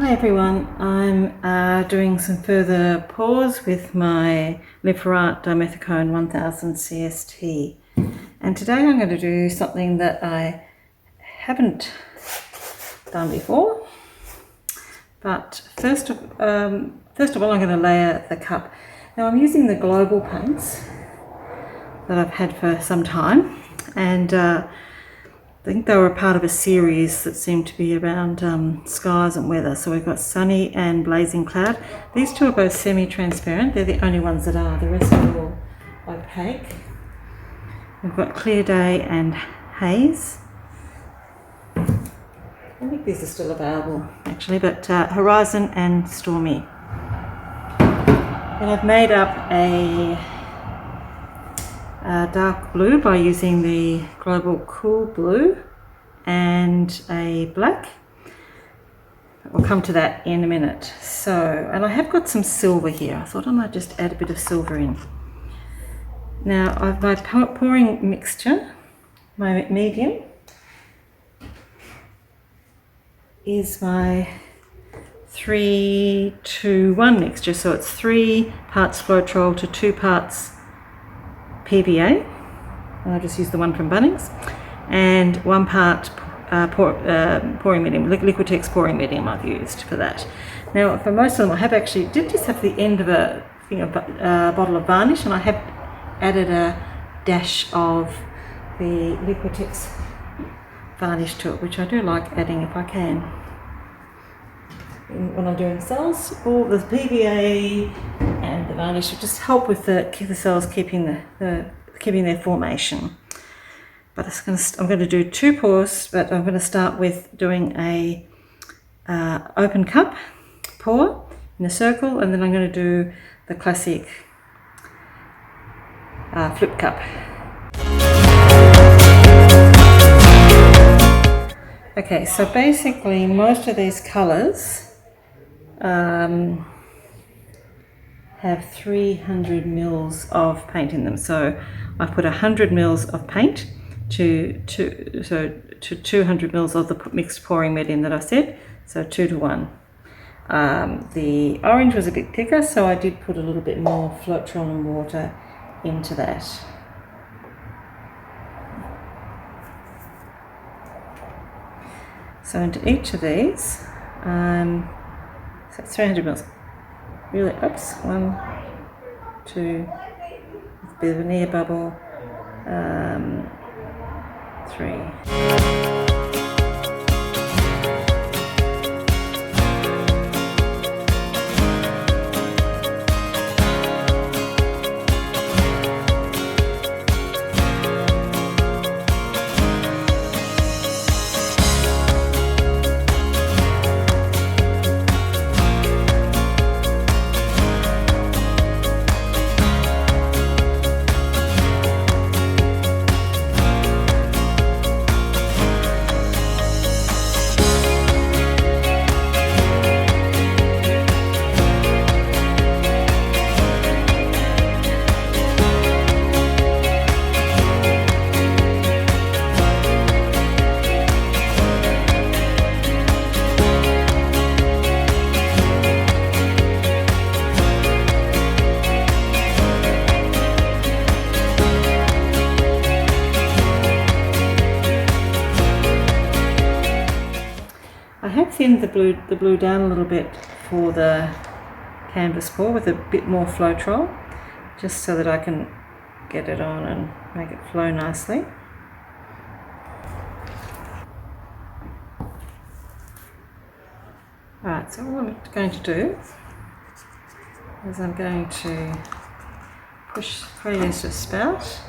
Hi everyone, I'm doing some further pours with my Live4art Dimethicone 1000 CST, and today I'm going to do something that I haven't done before. But first of all, I'm going to layer the cup. Now I'm using the global paints that I've had for some time, and I think they were a part of a series that seemed to be around skies and weather. So we've got sunny and blazing cloud. These two are both semi-transparent. They're the only ones that are. The rest are all opaque. We've got clear day and haze. I think these are still available actually, but horizon and stormy. And I've made up a dark blue by using the global cool blue and a black. We'll come to that in a minute. So, and I have got some silver here. I thought I might just add a bit of silver in. Now I've my pouring mixture, my medium, is my 3-2-1 mixture. So it's 3 parts Floetrol to 2 parts PVA, and I just used the one from Bunnings, and 1 part pouring medium, Liquitex pouring medium I've used for that. Now for most of them I have actually did just have the end of a bottle of varnish, and I have added a dash of the Liquitex varnish to it, which I do like adding if I can when I'm doing cells. All the PVA and the varnish will just help with the cells keeping their formation. But I'm going to do 2 pours, but I'm going to start with doing a open cup pour in a circle, and then I'm going to do the classic flip cup. Okay, so basically most of these colours have 300 mils of paint in them. So I've put 100 mils of paint to 200 mils of the mixed pouring medium that I said, so 2 to 1. The orange was a bit thicker, so I did put a little bit more Floetrol and water into that. So into each of these, so it's 300 mils. Really, oops, 1, 2, with a bit of an air bubble, 3. I have thinned the blue down a little bit for the canvas pour with a bit more Floetrol, just so that I can get it on and make it flow nicely. Alright, so what I'm going to do is I'm going to create a spout,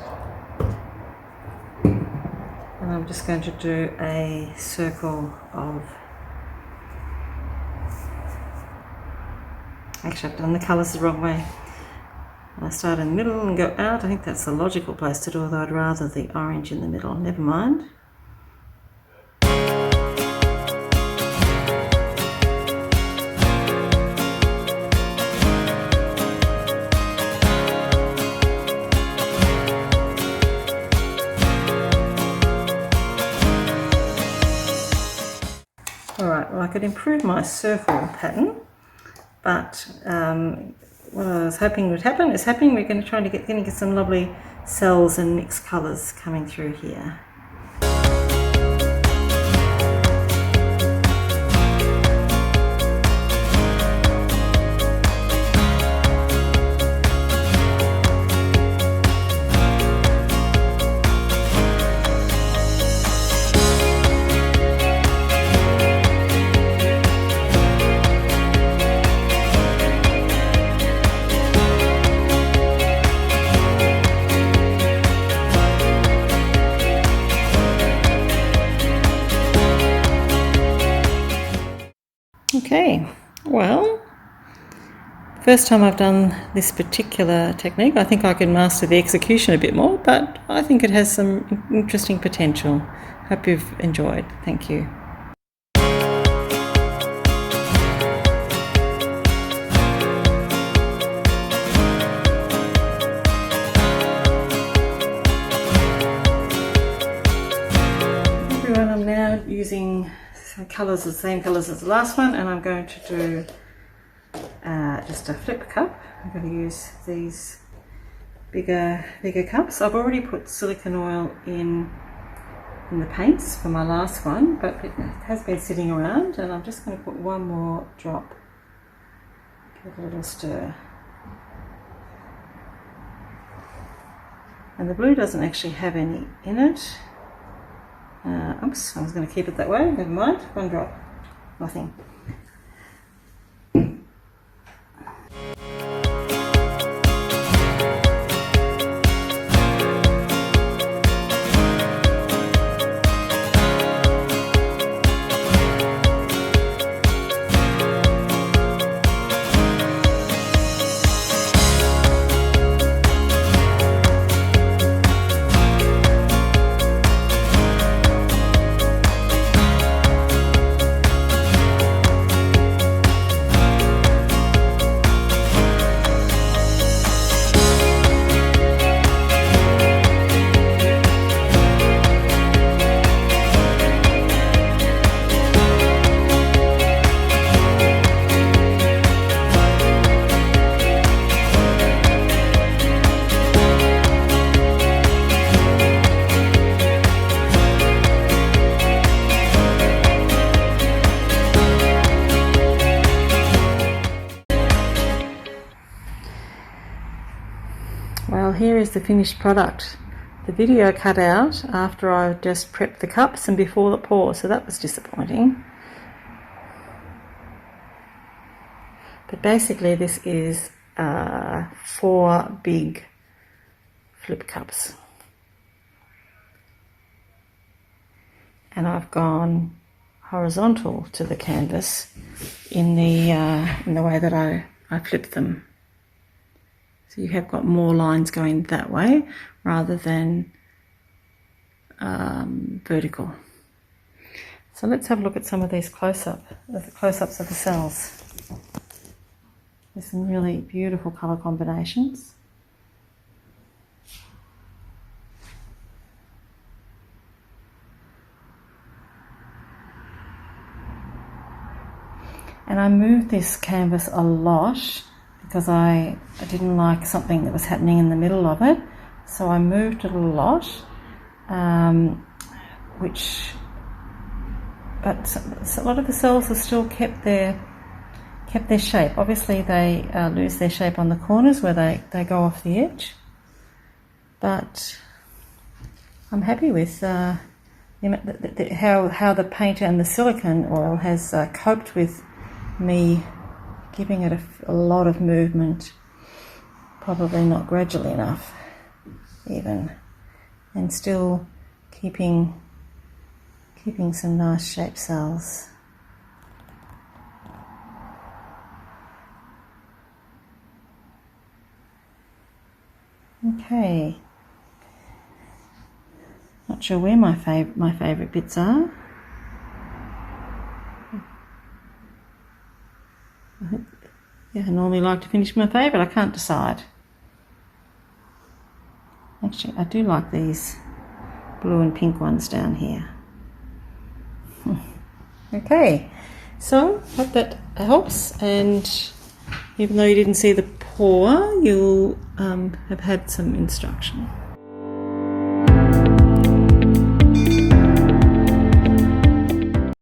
and I'm just going to do a circle of, actually I've done the colours the wrong way. I start in the middle and go out. I think that's the logical place to do, although I'd rather the orange in the middle. Never mind. right, well, I could improve my circle pattern, but what I was hoping would happen is happening. We're going to try to get some lovely cells and mixed colours coming through here. Okay, well, first time I've done this particular technique. I think I can master the execution a bit more, but I think it has some interesting potential. Hope you've enjoyed. Thank you. Everyone, I'm now using colours, the same colours as the last one, and I'm going to do just a flip cup. I'm going to use these bigger cups. I've already put silicone oil in the paints for my last one, but it has been sitting around, and I'm just going to put one more drop. Give it a little stir. And the blue doesn't actually have any in it. Oops, I was going to keep it that way, never mind. One drop, nothing. Well, here is the finished product. The video cut out after I just prepped the cups and before the pour, so that was disappointing. But basically this is 4 big flip cups. And I've gone horizontal to the canvas in the way that I flip them. So you have got more lines going that way rather than vertical. So let's have a look at some of these close-ups of the cells. There's some really beautiful colour combinations. And I moved this canvas a lot because I didn't like something that was happening in the middle of it. So I moved it a lot, but a lot of the cells have still kept their shape. Obviously they lose their shape on the corners where they go off the edge, but I'm happy with how the paint and the silicone oil has coped with me giving it a lot of movement, probably not gradually enough even, and still keeping some nice shaped cells. Okay, not sure where my favourite bits are. Yeah, I normally like to finish my favourite. I can't decide. Actually, I do like these blue and pink ones down here. Okay, so hope that helps, and even though you didn't see the pour, you'll have had some instruction.